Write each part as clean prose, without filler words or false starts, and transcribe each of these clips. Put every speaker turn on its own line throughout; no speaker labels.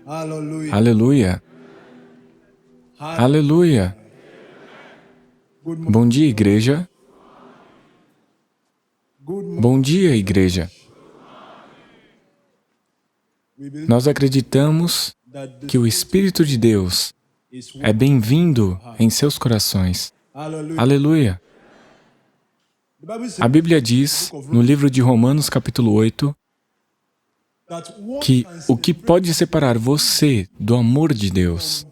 Aleluia. Aleluia. Bom dia, igreja. Bom dia, igreja. Nós acreditamos que o Espírito de Deus é bem-vindo em seus corações. Aleluia. A Bíblia diz, no livro de Romanos, capítulo 8, que o que pode separar você do amor de Deus,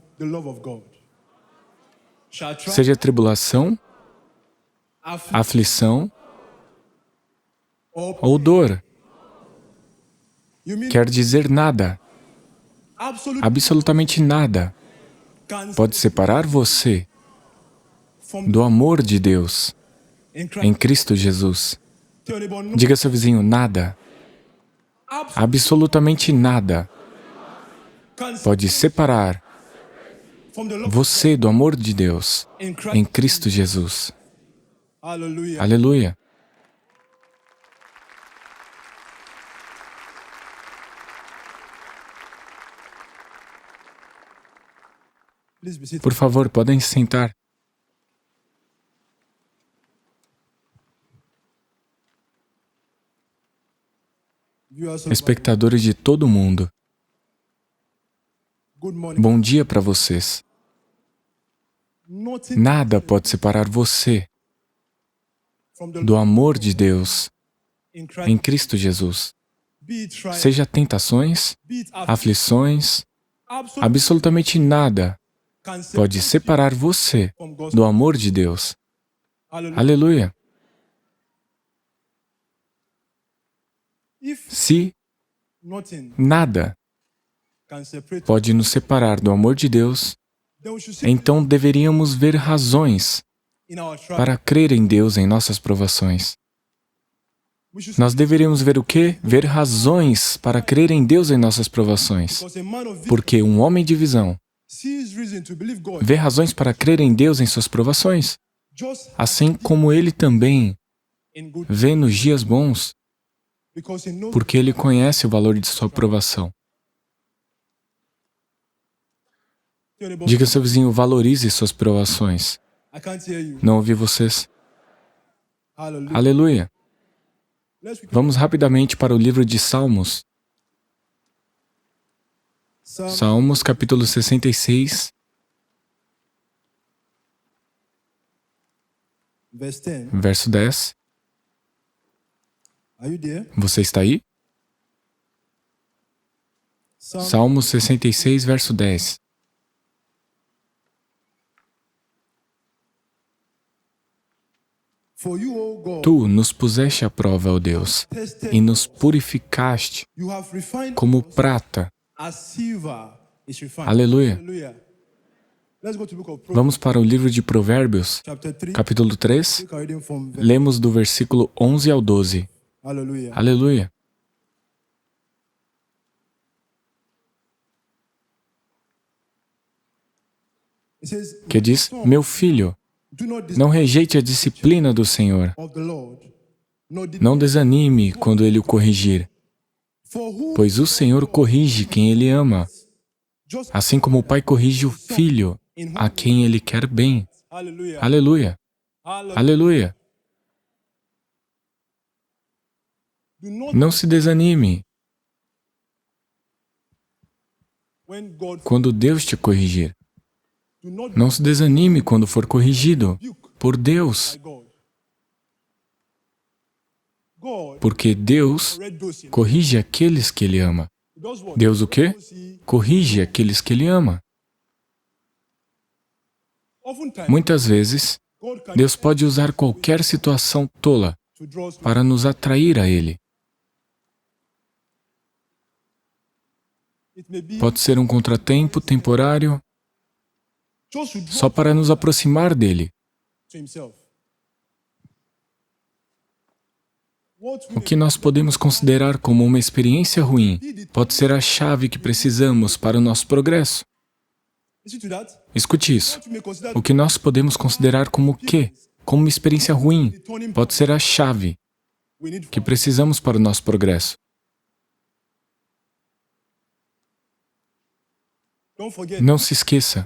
seja tribulação, aflição ou dor, quer dizer nada, absolutamente nada, pode separar você do amor de Deus em Cristo Jesus. Diga ao seu vizinho, nada, absolutamente nada, pode separar você do amor de Deus em Cristo Jesus. Aleluia. Por favor, podem se sentar. Espectadores de todo o mundo, bom dia para vocês. Nada pode separar você do amor de Deus em Cristo Jesus. Seja tentações, aflições, absolutamente nada pode separar você do amor de Deus. Aleluia. Se nada pode nos separar do amor de Deus, então deveríamos ver razões para crer em Deus em nossas provações. Nós deveríamos ver o quê? Ver razões para crer em Deus em nossas provações. Porque um homem de visão vê razões para crer em Deus em suas provações, assim como ele também vê nos dias bons, porque ele conhece o valor de sua provação. Diga ao seu vizinho, valorize suas provações. Não ouvi vocês? Aleluia. Vamos rapidamente para o livro de Salmos. Salmos, capítulo 66, verso 10. Você está aí? Salmos 66, verso 10. Tu nos puseste à prova, ó Deus, e nos purificaste como prata. Aleluia. Vamos para o livro de Provérbios, capítulo 3. Lemos do versículo 11 ao 12. Aleluia. Que diz, meu filho, não rejeite a disciplina do Senhor. Não desanime quando Ele o corrigir, pois o Senhor corrige quem Ele ama, assim como o pai corrige o filho a quem Ele quer bem. Aleluia. Aleluia. Não se desanime quando Deus te corrigir. Não se desanime quando for corrigido por Deus. Porque Deus corrige aqueles que Ele ama. Deus o quê? Corrige aqueles que Ele ama. Muitas vezes, Deus pode usar qualquer situação tola para nos atrair a Ele. Pode ser um contratempo temporário, só para nos aproximar dele. O que nós podemos considerar como uma experiência ruim pode ser a chave que precisamos para o nosso progresso. Escute isso. O que nós podemos considerar como o quê? Como uma experiência ruim pode ser a chave que precisamos para o nosso progresso. Não se esqueça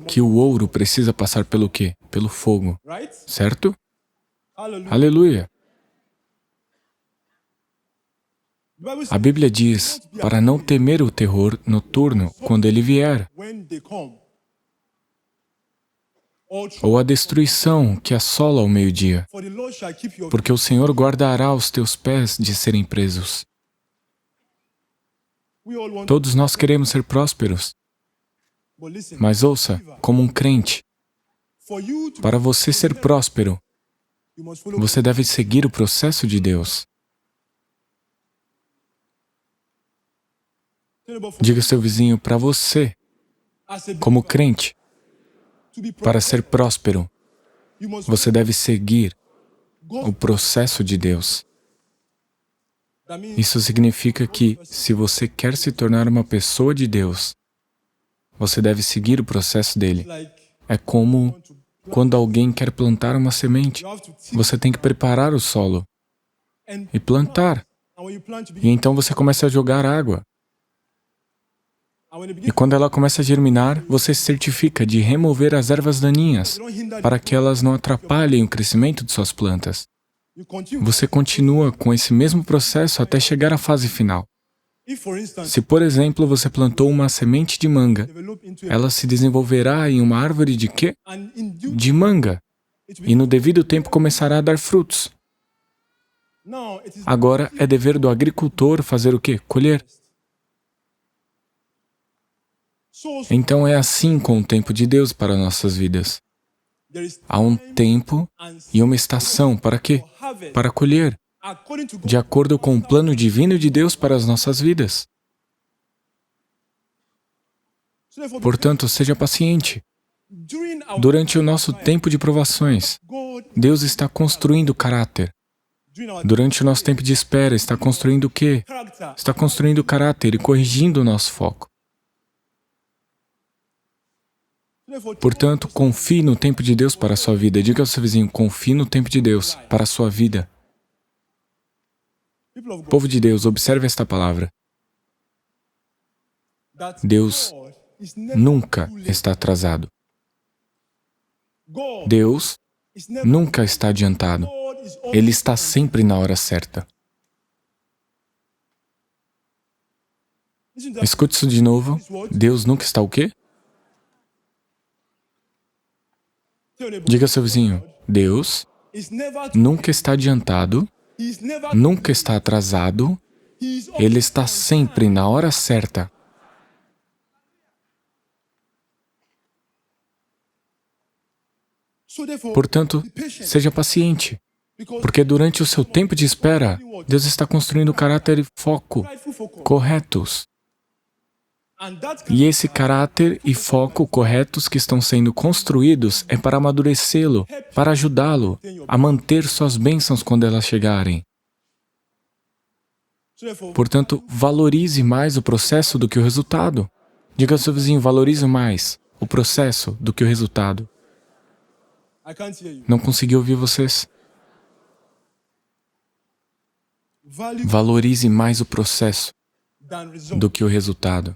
que o ouro precisa passar pelo quê? Pelo fogo, certo? Aleluia! A Bíblia diz para não temer o terror noturno quando ele vier, ou a destruição que assola ao meio-dia, porque o Senhor guardará os teus pés de serem presos. Todos nós queremos ser prósperos, mas ouça, como um crente, para você ser próspero, você deve seguir o processo de Deus. Diga ao seu vizinho, para você, como crente, para ser próspero, você deve seguir o processo de Deus. Isso significa que, se você quer se tornar uma pessoa de Deus, você deve seguir o processo dele. É como quando alguém quer plantar uma semente. Você tem que preparar o solo e plantar. E então você começa a jogar água. E quando ela começa a germinar, você se certifica de remover as ervas daninhas para que elas não atrapalhem o crescimento de suas plantas. Você continua com esse mesmo processo até chegar à fase final. Se, por exemplo, você plantou uma semente de manga, ela se desenvolverá em uma árvore de quê? De manga. E no devido tempo começará a dar frutos. Agora é dever do agricultor fazer o quê? Colher. Então é assim com o tempo de Deus para nossas vidas. Há um tempo e uma estação para quê? Para colher, de acordo com o plano divino de Deus para as nossas vidas. Portanto, seja paciente. Durante o nosso tempo de provações, Deus está construindo caráter. Durante o nosso tempo de espera, está construindo o quê? Está construindo caráter e corrigindo o nosso foco. Portanto, confie no tempo de Deus para a sua vida. Diga ao seu vizinho, confie no tempo de Deus para a sua vida. Povo de Deus, observe esta palavra. Deus nunca está atrasado. Deus nunca está adiantado. Ele está sempre na hora certa. Escute isso de novo. Deus nunca está o quê? Diga ao seu vizinho, Deus nunca está adiantado, nunca está atrasado, Ele está sempre na hora certa. Portanto, seja paciente, porque durante o seu tempo de espera, Deus está construindo caráter e foco corretos. E esse caráter e foco corretos que estão sendo construídos é para amadurecê-lo, para ajudá-lo a manter suas bênçãos quando elas chegarem. Portanto, valorize mais o processo do que o resultado. Diga ao seu vizinho, valorize mais o processo do que o resultado. Não consegui ouvir vocês. Valorize mais o processo do que o resultado,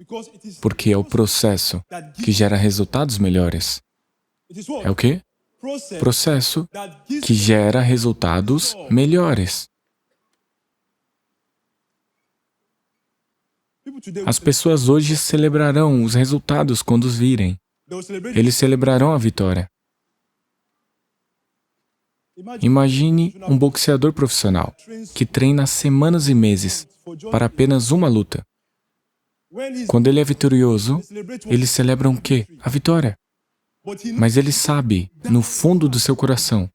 porque é o processo que gera resultados melhores. É o quê? Processo que gera resultados melhores. As pessoas hoje celebrarão os resultados quando os virem. Eles celebrarão a vitória. Imagine um boxeador profissional que treina semanas e meses para apenas uma luta. Quando ele é vitorioso, eles celebram o quê? A vitória. Mas ele sabe, no fundo do seu coração,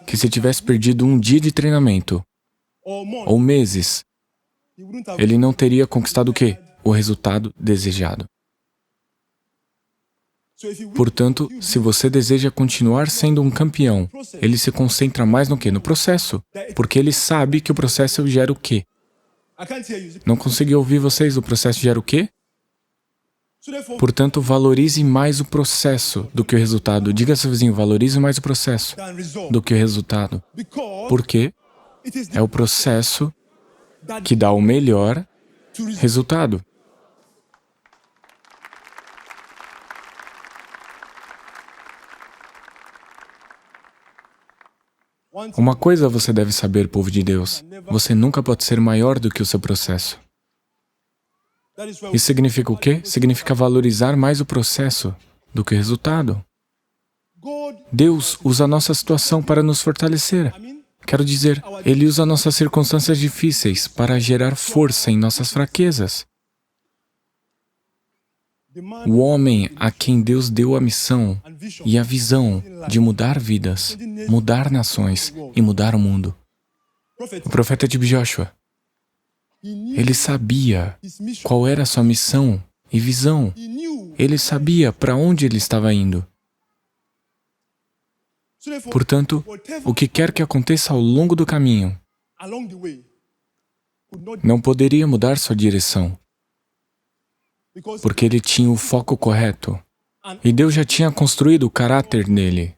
que se tivesse perdido um dia de treinamento, ou meses, ele não teria conquistado o quê? O resultado desejado. Portanto, se você deseja continuar sendo um campeão, ele se concentra mais no quê? No processo. Porque ele sabe que o processo gera o quê? Não consegui ouvir vocês, o processo gera o quê? Portanto, valorize mais o processo do que o resultado. Diga ao seu vizinho, valorize mais o processo do que o resultado. Porque é o processo que dá o melhor resultado. Uma coisa você deve saber, povo de Deus: você nunca pode ser maior do que o seu processo. Isso significa o quê? Significa valorizar mais o processo do que o resultado. Deus usa a nossa situação para nos fortalecer. Quero dizer, Ele usa nossas circunstâncias difíceis para gerar força em nossas fraquezas. O homem a quem Deus deu a missão e a visão de mudar vidas, mudar nações e mudar o mundo. O profeta de Joshua, ele sabia qual era a sua missão e visão. Ele sabia para onde ele estava indo. Portanto, o que quer que aconteça ao longo do caminho não poderia mudar sua direção, porque ele tinha o foco correto. E Deus já tinha construído o caráter nele.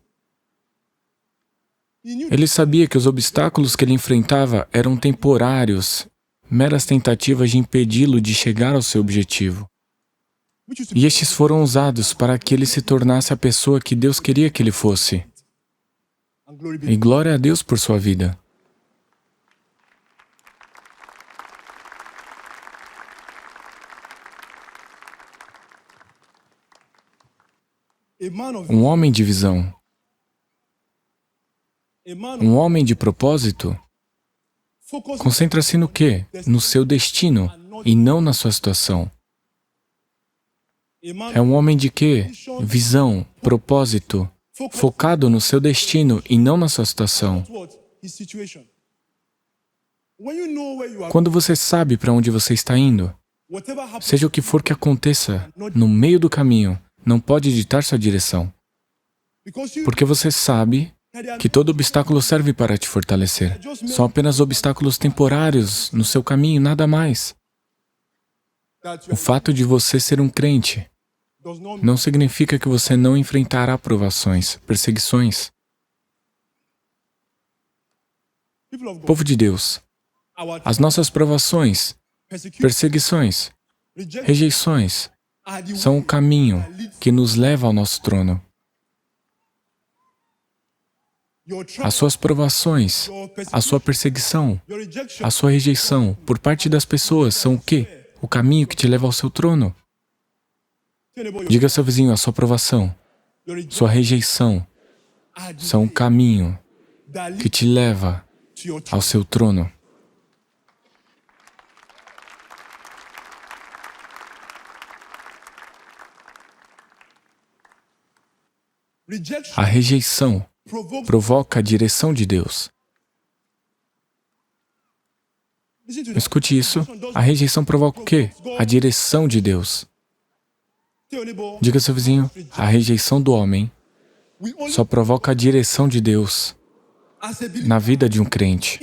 Ele sabia que os obstáculos que ele enfrentava eram temporários, meras tentativas de impedi-lo de chegar ao seu objetivo. E estes foram usados para que ele se tornasse a pessoa que Deus queria que ele fosse. E glória a Deus por sua vida. Um homem de visão, um homem de propósito, concentra-se no quê? No seu destino e não na sua situação. É um homem de quê? Visão, propósito, focado no seu destino e não na sua situação. Quando você sabe para onde você está indo, seja o que for que aconteça no meio do caminho, não pode ditar sua direção. Porque você sabe que todo obstáculo serve para te fortalecer. São apenas obstáculos temporários no seu caminho, nada mais. O fato de você ser um crente não significa que você não enfrentará provações, perseguições. Povo de Deus, as nossas provações, perseguições, rejeições, são o caminho que nos leva ao nosso trono. As suas provações, a sua perseguição, a sua rejeição por parte das pessoas são o quê? O caminho que te leva ao seu trono. Diga ao seu vizinho, a sua provação, sua rejeição, são o caminho que te leva ao seu trono. A rejeição provoca a direção de Deus. Escute isso. A rejeição provoca o quê? A direção de Deus. Diga ao seu vizinho, a rejeição do homem só provoca a direção de Deus na vida de um crente.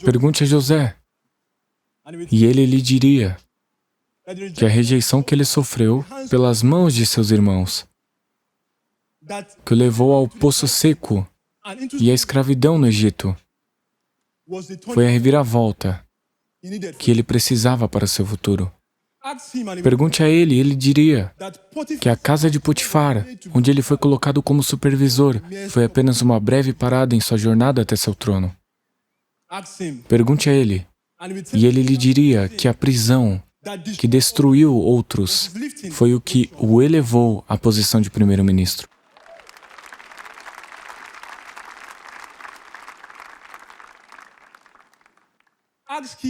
Pergunte a José, e ele lhe diria que a rejeição que ele sofreu pelas mãos de seus irmãos, que o levou ao poço seco e à escravidão no Egito, foi a reviravolta que ele precisava para seu futuro. Pergunte a ele, e ele diria que a casa de Potifar, onde ele foi colocado como supervisor, foi apenas uma breve parada em sua jornada até seu trono. Pergunte a ele, e ele lhe diria que a prisão que destruiu outros foi o que o elevou à posição de primeiro-ministro.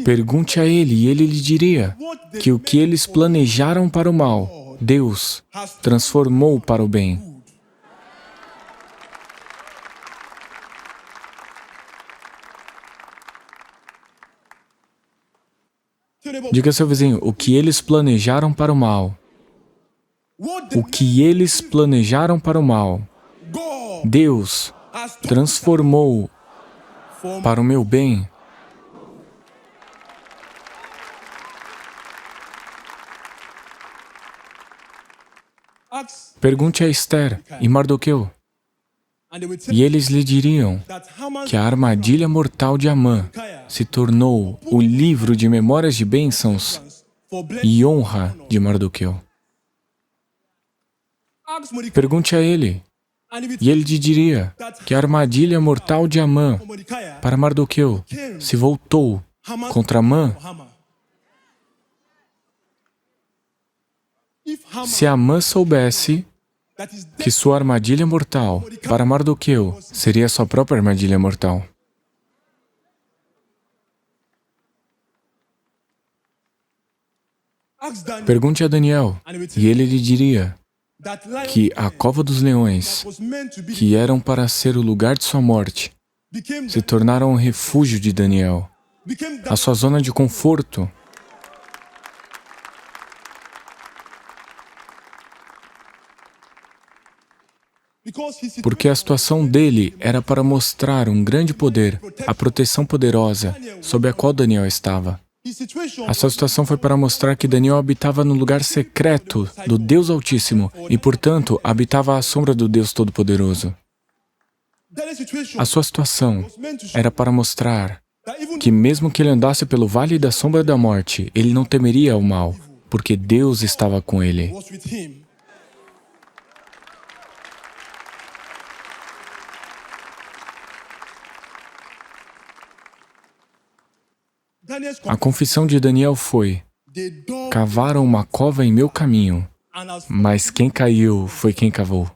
Pergunte a ele, e ele lhe diria que o que eles planejaram para o mal, Deus transformou para o bem. Diga ao seu vizinho, o que eles planejaram para o mal, o que eles planejaram para o mal, Deus transformou para o meu bem. Pergunte a Esther e Mardoqueu, e eles lhe diriam que a armadilha mortal de Amã se tornou o livro de memórias de bênçãos e honra de Mardoqueu. Pergunte a ele, e ele te diria que a armadilha mortal de Amã para Mardoqueu se voltou contra Amã. Se Amã soubesse que sua armadilha mortal para Mardoqueu seria sua própria armadilha mortal. Pergunte a Daniel, e ele lhe diria que a cova dos leões, que eram para ser o lugar de sua morte, se tornaram um refúgio de Daniel, a sua zona de conforto. Porque a situação dele era para mostrar um grande poder, a proteção poderosa sob a qual Daniel estava. A sua situação foi para mostrar que Daniel habitava no lugar secreto do Deus Altíssimo e, portanto, habitava à sombra do Deus Todo-Poderoso. A sua situação era para mostrar que mesmo que ele andasse pelo vale da sombra da morte, ele não temeria o mal, porque Deus estava com ele. A confissão de Daniel foi: cavaram uma cova em meu caminho, mas quem caiu foi quem cavou.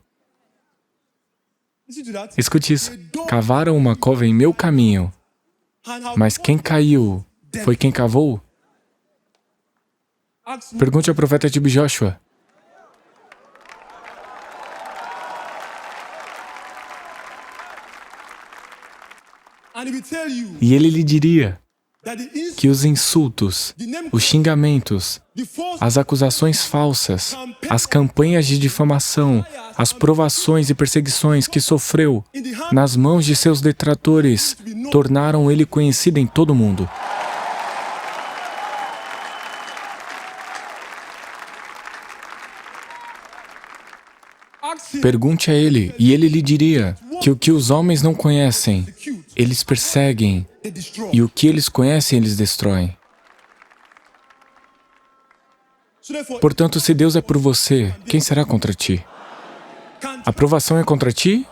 Escute isso. Cavaram uma cova em meu caminho, mas quem caiu foi quem cavou? Pergunte ao profeta Tibi Joshua. E ele lhe diria que os insultos, os xingamentos, as acusações falsas, as campanhas de difamação, as provações e perseguições que sofreu nas mãos de seus detratores tornaram ele conhecido em todo o mundo. Pergunte a ele, e ele lhe diria que o que os homens não conhecem, eles perseguem, e o que eles conhecem, eles destroem. Portanto, se Deus é por você, quem será contra ti? A provação é contra ti?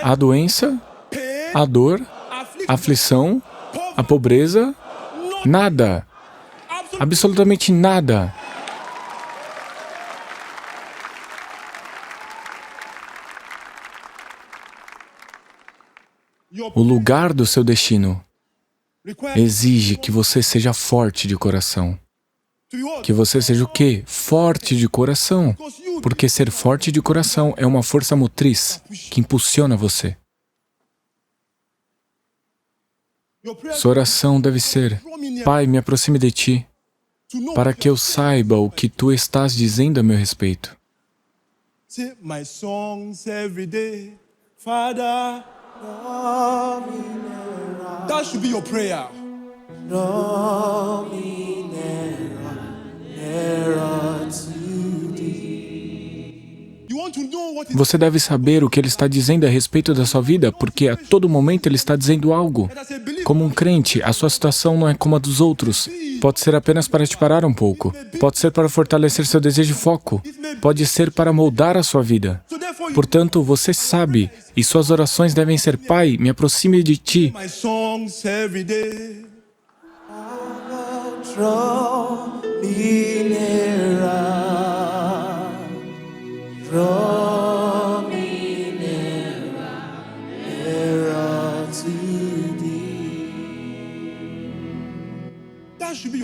A doença? A dor? A aflição? A pobreza? Nada. Absolutamente nada. O lugar do seu destino exige que você seja forte de coração. Que você seja o quê? Forte de coração. Porque ser forte de coração é uma força motriz que impulsiona você. Sua oração deve ser: Pai, me aproxime de Ti, para que eu saiba o que Tu estás dizendo a meu respeito.
That should be your prayer.
Você deve saber o que Ele está dizendo a respeito da sua vida, porque a todo momento Ele está dizendo algo. Como um crente, a sua situação não é como a dos outros. Pode ser apenas para te parar um pouco. Pode ser para fortalecer seu desejo e foco. Pode ser para moldar a sua vida. Portanto, você sabe, e suas orações devem ser: Pai, me aproxime de Ti.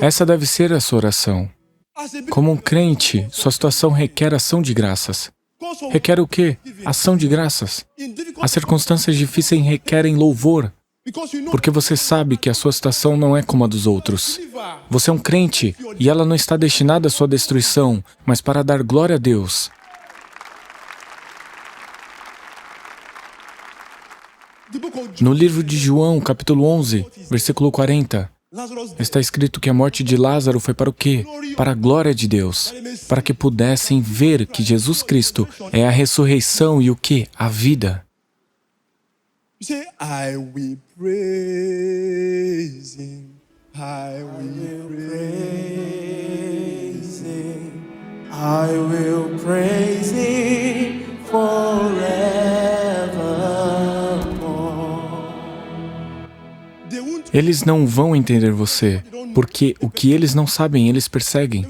Essa deve ser a sua oração. Como um crente, sua situação requer ação de graças. Requer o quê? Ação de graças. As circunstâncias difíceis requerem louvor, porque você sabe que a sua situação não é como a dos outros. Você é um crente e ela não está destinada à sua destruição, mas para dar glória a Deus. No livro de João, capítulo 11, versículo 40, está escrito que a morte de Lázaro foi para o quê? Para a glória de Deus, para que pudessem ver que Jesus Cristo é a ressurreição e o quê? A vida.
I will praise Him. I will praise
I will praise Him forevermore.
Eles não vão entender você, porque o que eles não sabem, eles perseguem.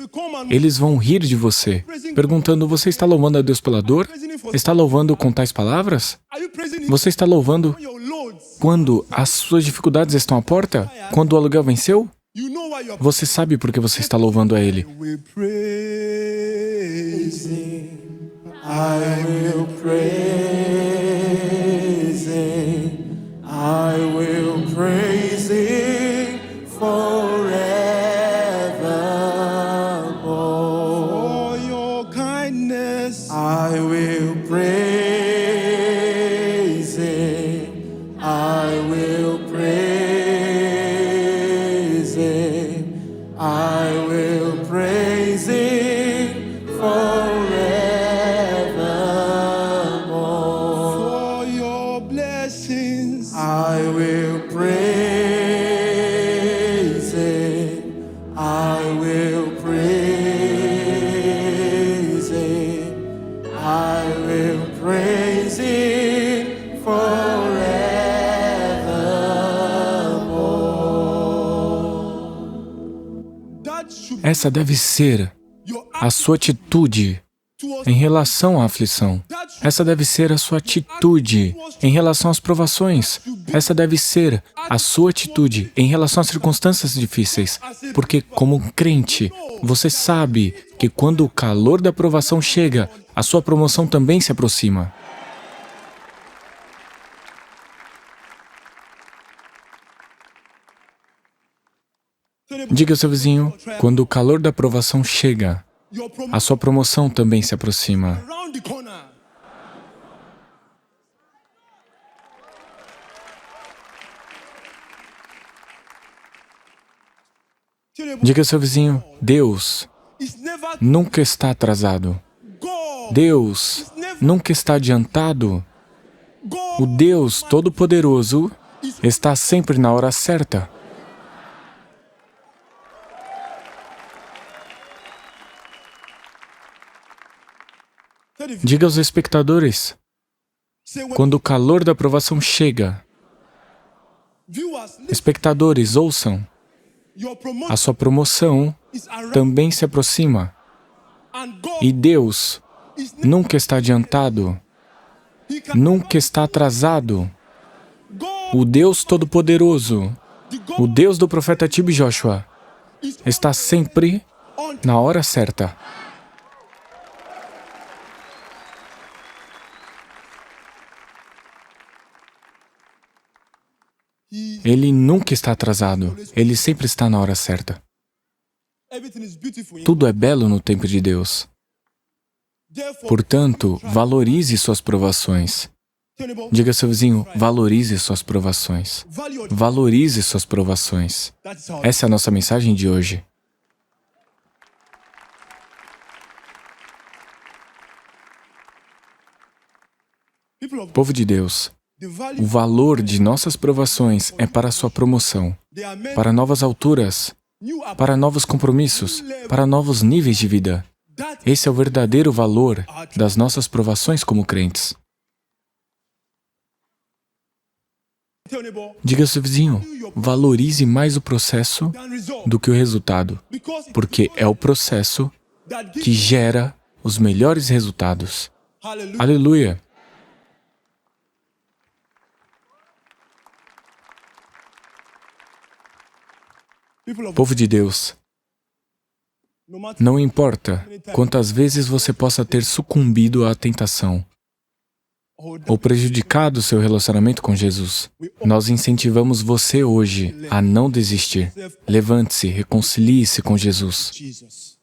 Eles vão rir de você, perguntando, você está louvando a Deus pela dor? Está louvando com tais palavras? Você está louvando quando as suas dificuldades estão à porta? Quando o aluguel venceu? Você sabe por que você está louvando a Ele.
I will praise Him. I will praise Him forevermore.
For your kindness,
I will praise Him. I will praise Him. I will praise Him forevermore.
for your blessings,
I will praise Him. I will praise Him. I will praise Him forevermore.
that should be
Essa deve ser
your
a sua atitude
towards
em relação à aflição. Essa deve ser a sua atitude em relação às provações. Essa deve ser a sua atitude em relação às circunstâncias difíceis. Porque, como um crente, você sabe que quando o calor da provação chega, a sua promoção também se aproxima. Diga ao seu vizinho, quando o calor da provação chega,
your
a sua promoção também se aproxima.
around the corner.
Diga ao seu vizinho, Deus
It's never
nunca está atrasado.
God.
Deus nunca está adiantado. O
God
Deus Todo-Poderoso está sempre na hora certa. Diga aos espectadores,
say when
quando o calor da aprovação chega,
viewers listen,
espectadores, ouçam,
your promotion
a sua promoção
is around
também se aproxima.
and God
E Deus
is never
nunca está adiantado,
He can
nunca está atrasado.
God
O Deus Todo-Poderoso,
the God
o Deus do profeta Tibi Joshua,
is
está sempre
on
na hora certa. Ele nunca está atrasado. Ele sempre está na hora certa.
everything is beautiful in
Tudo é belo no tempo de Deus.
therefore
Portanto, valorize suas provações.
tenable,
Diga ao seu vizinho, valorize suas provações.
value your
Valorize suas provações.
that is how
Essa é a nossa mensagem de hoje.
people of God,
Povo de Deus,
the
o
value
valor de nossas provações é para a sua promoção,
they are meant
para novas alturas,
new up
para novos compromissos, para novos níveis de vida.
that
Esse é o verdadeiro valor das nossas provações como crentes.
tenable
Diga ao seu vizinho, valorize mais o processo
than result
do que o resultado,
because
porque é o processo
that
que
gives
gera os melhores resultados.
hallelujah.
Aleluia!
People of
Povo de Deus,
no matter
não importa quantas vezes você possa ter sucumbido à tentação ou prejudicado seu relacionamento com Jesus, nós incentivamos você hoje a não desistir. Levante-se, reconcilie-se com Jesus.
Jesus.